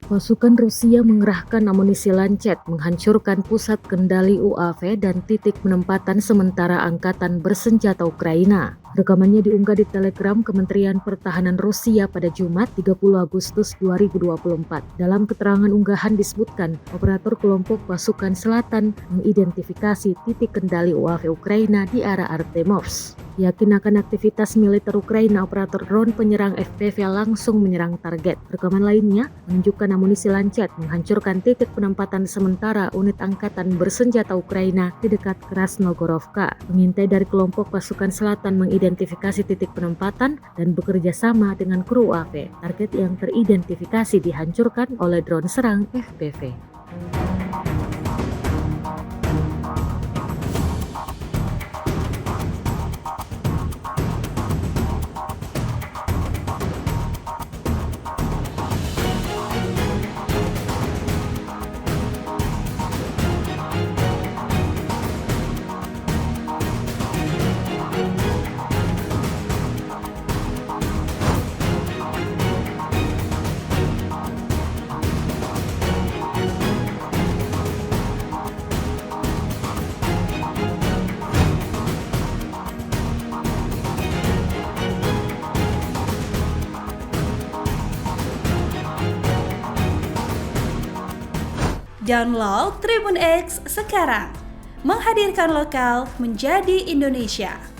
Pasukan Rusia mengerahkan amunisi Lancet menghancurkan pusat kendali UAV dan titik penempatan sementara angkatan bersenjata Ukraina. Rekamannya diunggah di Telegram Kementerian Pertahanan Rusia pada Jumat 30 Agustus 2024. Dalam keterangan unggahan disebutkan, operator kelompok pasukan selatan mengidentifikasi titik kendali UAV Ukraina di arah Artemovsk. Yakin akan aktivitas militer Ukraina, operator drone penyerang FPV langsung menyerang target. Rekaman lainnya menunjukkan amunisi Lancet menghancurkan titik penempatan sementara unit angkatan bersenjata Ukraina di dekat Krasnogorovka. Pengintai dari kelompok pasukan selatan mengidentifikasi titik penempatan dan bekerja sama dengan kru UAV. Target yang teridentifikasi dihancurkan oleh drone serang FPV. Download Tribun X sekarang, menghadirkan lokal menjadi Indonesia.